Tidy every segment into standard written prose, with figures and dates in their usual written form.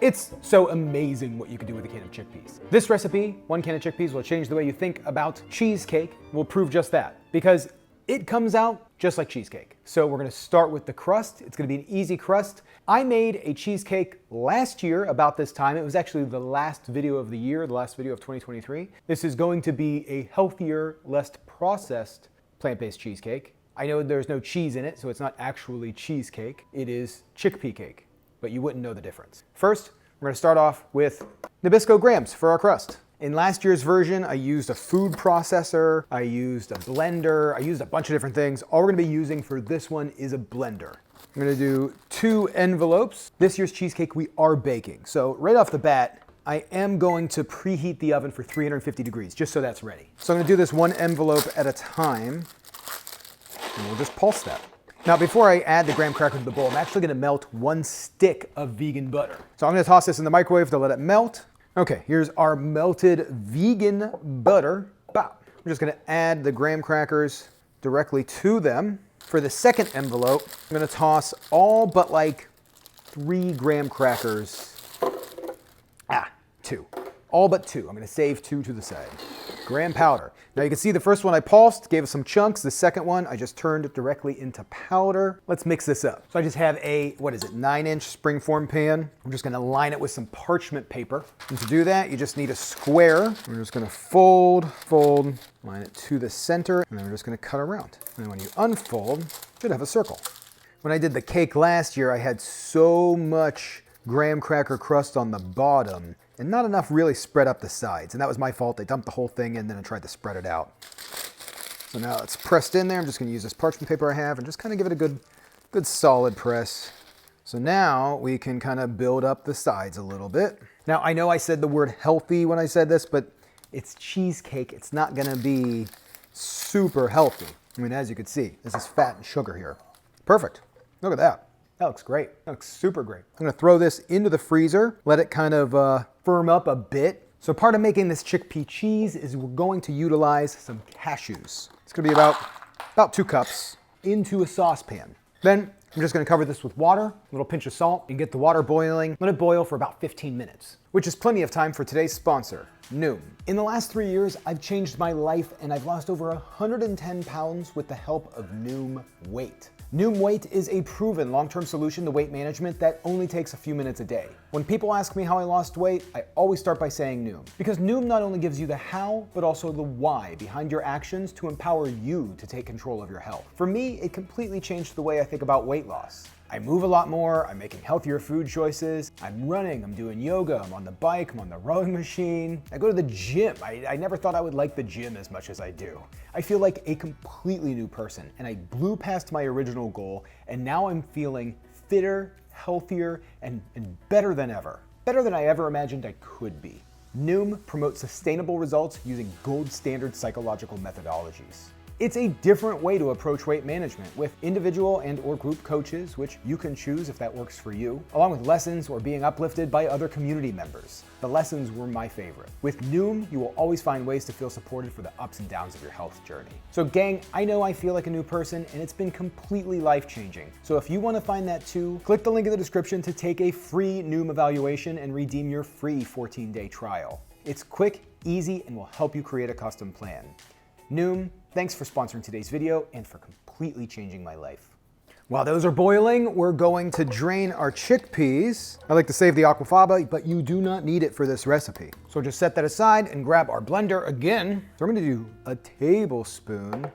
It's so amazing what you can do with a can of chickpeas. This recipe, 1 can of chickpeas, will change the way you think about cheesecake. Will prove just that, because it comes out just like cheesecake. So we're gonna start with the crust. It's gonna be an easy crust. I made a cheesecake last year about this time. It was actually the last video of the year, the last video of 2023. This is going to be a healthier, less processed plant-based cheesecake. I know there's no cheese in it, so it's not actually cheesecake. It is chickpea cake, but you wouldn't know the difference. First, we're gonna start off with Nabisco grams for our crust. In last year's version, I used a food processor, I used a blender, I used a bunch of different things. All we're gonna be using for this one is a blender. I'm gonna do 2 envelopes. This year's cheesecake we are baking. So right off the bat, I am going to preheat the oven for 350 degrees, just so that's ready. So I'm gonna do this 1 envelope at a time, and we'll just pulse that. Now, before I add the graham cracker to the bowl, I'm actually gonna melt 1 stick of vegan butter. So I'm gonna toss this in the microwave to let it melt. Okay, here's our melted vegan butter. Bow. I'm just gonna add the graham crackers directly to them. For the second envelope, I'm gonna toss all but like 3 graham crackers. 2. All but 2. I'm gonna save 2 to the side. Graham powder. Now you can see the first one I pulsed, gave us some chunks. The second one I just turned directly into powder. Let's mix this up. So I just have a, 9-inch springform pan. I'm just gonna line it with some parchment paper. And to do that, you just need a square. We're just gonna fold, line it to the center, and then we're just gonna cut around. And then when you unfold, you should have a circle. When I did the cake last year, I had so much graham cracker crust on the bottom and not enough really spread up the sides. And that was my fault. I dumped the whole thing in, then I tried to spread it out. So now it's pressed in there. I'm just gonna use this parchment paper I have and just kind of give it a good solid press. So now we can kind of build up the sides a little bit. Now I know I said the word healthy when I said this, but it's cheesecake. It's not gonna be super healthy. I mean, as you can see, this is fat and sugar here. Perfect, look at that. That looks great. That looks super great. I'm gonna throw this into the freezer, let it kind of firm up a bit. So part of making this chickpea cheese is we're going to utilize some cashews. It's gonna be about 2 cups into a saucepan. Then I'm just gonna cover this with water, a little pinch of salt, and get the water boiling. Let it boil for about 15 minutes, which is plenty of time for today's sponsor, Noom. In the last 3 years, I've changed my life and I've lost over 110 pounds with the help of Noom Weight. Noom Weight is a proven long-term solution to weight management that only takes a few minutes a day. When people ask me how I lost weight, I always start by saying Noom. Because Noom not only gives you the how, but also the why behind your actions to empower you to take control of your health. For me, it completely changed the way I think about weight loss. I move a lot more, I'm making healthier food choices, I'm running, I'm doing yoga, I'm on the bike, I'm on the rowing machine. I go to the gym. I never thought I would like the gym as much as I do. I feel like a completely new person, and I blew past my original goal, and now I'm feeling fitter, healthier, and better than ever. Better than I ever imagined I could be. Noom promotes sustainable results using gold standard psychological methodologies. It's a different way to approach weight management with individual and or group coaches, which you can choose if that works for you, along with lessons or being uplifted by other community members. The lessons were my favorite. With Noom, you will always find ways to feel supported for the ups and downs of your health journey. So gang, I know I feel like a new person and it's been completely life-changing. So if you want to find that too, click the link in the description to take a free Noom evaluation and redeem your free 14-day trial. It's quick, easy, and will help you create a custom plan. Noom, thanks for sponsoring today's video and for completely changing my life. While those are boiling, we're going to drain our chickpeas. I like to save the aquafaba, but you do not need it for this recipe. So just set that aside and grab our blender again. So we're gonna do a 1.5 tablespoons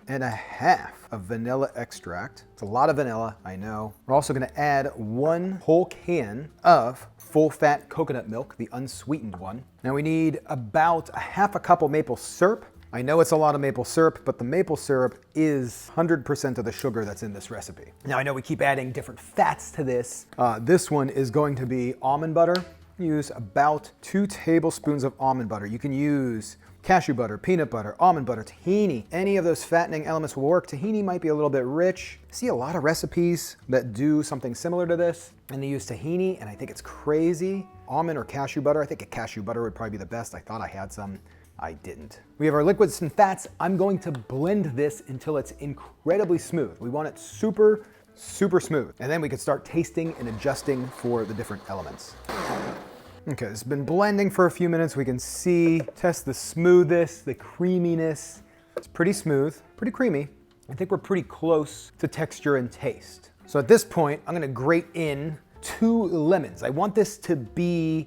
of vanilla extract. It's a lot of vanilla, I know. We're also gonna add 1 whole can of full fat coconut milk, the unsweetened one. Now we need about 1/2 cup of maple syrup. I know it's a lot of maple syrup, but the maple syrup is 100% of the sugar that's in this recipe. Now I know we keep adding different fats to this. This one is going to be almond butter. Use about 2 tablespoons of almond butter. You can use cashew butter, peanut butter, almond butter, tahini. Any of those fattening elements will work. Tahini might be a little bit rich. I see a lot of recipes that do something similar to this, and they use tahini, and I think it's crazy. Almond or cashew butter, I think a cashew butter would probably be the best. I thought I had some. I didn't. We have our liquids and fats. I'm going to blend this until it's incredibly smooth. We want it super, super smooth. And then we can start tasting and adjusting for the different elements. Okay, it's been blending for a few minutes. We can see, test the smoothness, the creaminess. It's pretty smooth, pretty creamy. I think we're pretty close to texture and taste. So at this point, I'm gonna grate in 2 lemons. I want this to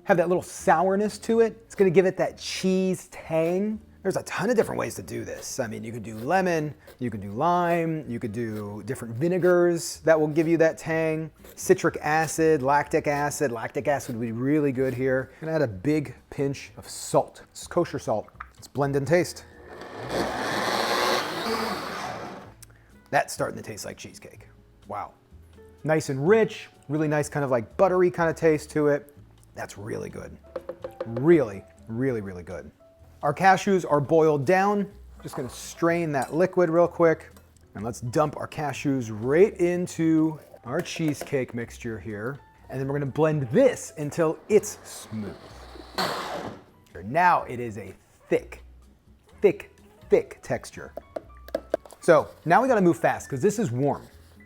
have that little sourness to it. It's gonna give it that cheese tang. There's a ton of different ways to do this. I mean, you could do lemon, you could do lime, you could do different vinegars that will give you that tang. Citric acid, lactic acid. Lactic acid would be really good here. I'm gonna add a big pinch of salt. This is kosher salt. Let's blend and taste. That's starting to taste like cheesecake. Wow. Nice and rich, really nice kind of like buttery kind of taste to it. That's really good. Really, really, really good. Our cashews are boiled down. Just gonna strain that liquid real quick. And let's dump our cashews right into our cheesecake mixture here. And then we're gonna blend this until it's smooth. Now it is a thick, thick, thick texture. So now we gotta move fast because this is warm.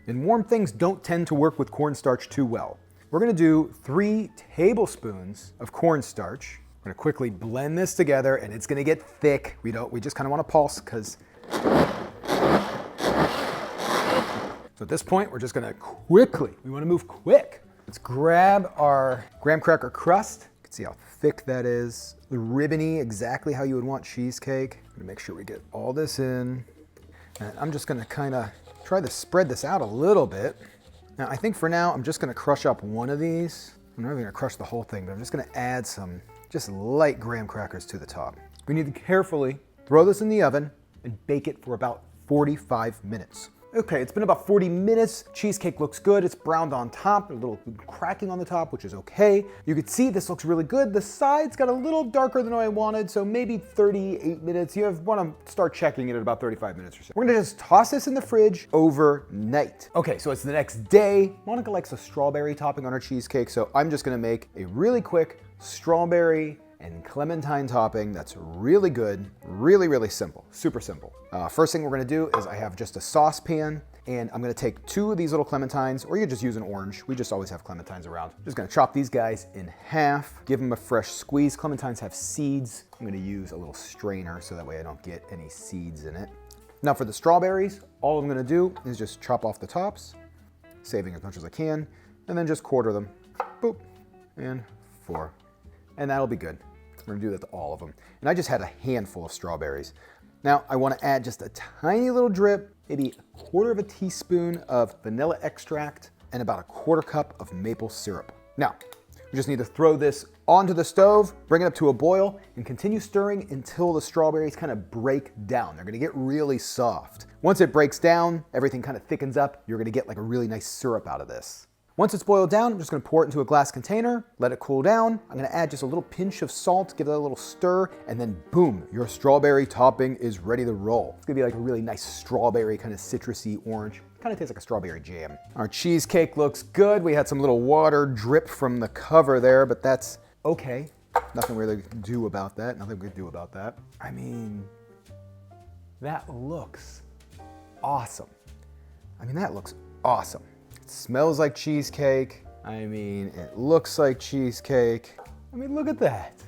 And warm things don't tend to work with cornstarch too well. We're gonna do 3 tablespoons of cornstarch. We're gonna quickly blend this together and it's gonna get thick. We just kind of want to pulse because. So at this point, we're just gonna we wanna move quick. Let's grab our graham cracker crust. You can see how thick that is. Ribbony, exactly how you would want cheesecake. I'm gonna make sure we get all this in. And I'm just gonna kind of try to spread this out a little bit. Now I think for now, I'm just gonna crush up one of these. I'm not even gonna crush the whole thing, but I'm just gonna add some just light graham crackers to the top. We need to carefully throw this in the oven and bake it for about 45 minutes. Okay, it's been about 40 minutes. Cheesecake looks good. It's browned on top, a little cracking on the top, which is okay. You can see this looks really good. The sides got a little darker than I wanted, so maybe 38 minutes. You want to start checking it at about 35 minutes or so. We're gonna just toss this in the fridge overnight. Okay, so it's the next day. Monica likes a strawberry topping on her cheesecake, so I'm just gonna make a really quick strawberry and clementine topping that's really good, really, really simple, super simple. First thing we're gonna do is I have just a saucepan and I'm gonna take 2 of these little clementines, or you could just use an orange. We just always have clementines around. Just gonna chop these guys in half, give them a fresh squeeze. Clementines have seeds. I'm gonna use a little strainer so that way I don't get any seeds in it. Now for the strawberries, all I'm gonna do is just chop off the tops, saving as much as I can, and then just quarter them. Boop, and 4. And that'll be good. We're gonna do that to all of them. And I just had a handful of strawberries. Now I wanna add just a tiny little drip, maybe 1/4 teaspoon of vanilla extract and about 1/4 cup of maple syrup. Now, we just need to throw this onto the stove, bring it up to a boil, and continue stirring until the strawberries kind of break down. They're gonna get really soft. Once it breaks down, everything kind of thickens up. You're gonna get like a really nice syrup out of this. Once it's boiled down, I'm just gonna pour it into a glass container, let it cool down. I'm gonna add just a little pinch of salt, give it a little stir, and then boom, your strawberry topping is ready to roll. It's gonna be like a really nice strawberry, kind of citrusy orange. Kind of tastes like a strawberry jam. Our cheesecake looks good. We had some little water drip from the cover there, but that's okay. Nothing really to do about that. Nothing we can do about that. I mean, that looks awesome. I mean, that looks awesome. It smells like cheesecake. I mean, it looks like cheesecake. I mean, look at that.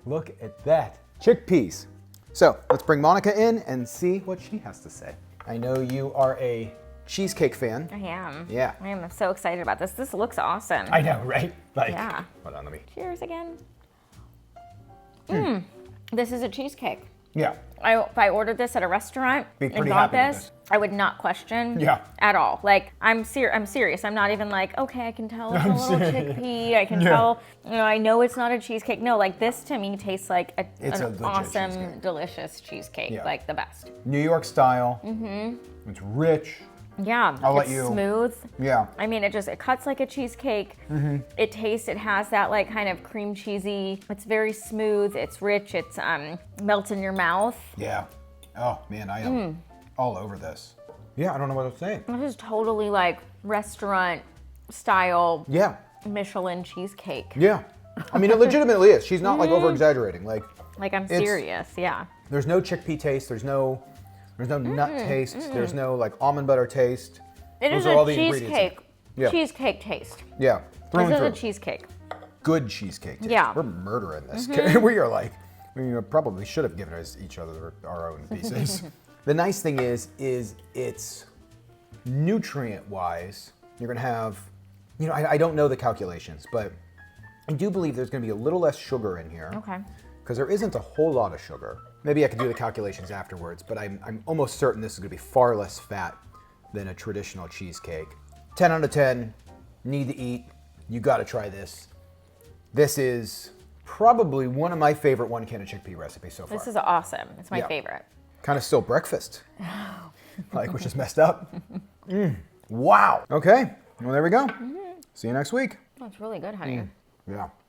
Look at that. Chickpeas. So let's bring Monica in and see what she has to say. I know you are a cheesecake fan. I am. Yeah. I am so excited about this. This looks awesome. I know, right? Like, yeah. Hold on, let me. Cheers again. This is a cheesecake. Yeah. If I ordered this at a restaurant and got this, I would not question at all. Like, I'm serious. I'm not even like, okay, I can tell it's a little chickpea. I can tell, I know it's not a cheesecake. No, like this to me tastes like an awesome, cheesecake. Delicious cheesecake. Yeah. Like the best. New York style. Mm-hmm. It's rich. Yeah, it's smooth. Yeah. I mean, it cuts like a cheesecake. Mm-hmm. It has that like kind of cream cheesy. It's very smooth. It's rich. It's melts in your mouth. Yeah. Oh man, I am all over this. Yeah, I don't know what to say. This is totally like restaurant style. Yeah. Michelin cheesecake. Yeah. I mean, it legitimately is. She's not like over exaggerating. Like I'm serious. Yeah. There's no chickpea taste. There's no nut taste. There's no like almond butter taste. It is a cheesecake. Yeah. Cheesecake taste. Yeah. This is a cheesecake. good cheesecake taste. Yeah. We're murdering this. We are like, we probably should have given each other our own pieces. The nice thing is it's nutrient-wise, you're gonna have, you know, I don't know the calculations, but I do believe there's gonna be a little less sugar in here. Okay. Because there isn't a whole lot of sugar. Maybe I could do the calculations afterwards, but I'm almost certain this is gonna be far less fat than a traditional cheesecake. 10 out of 10, need to eat. You gotta try this. This is probably one of my favorite one can of chickpea recipes so far. This is awesome. It's my favorite. Kind of still breakfast. Like, which is messed up. Wow. Okay, well there we go. See you next week. Oh, it's really good, honey. Yeah.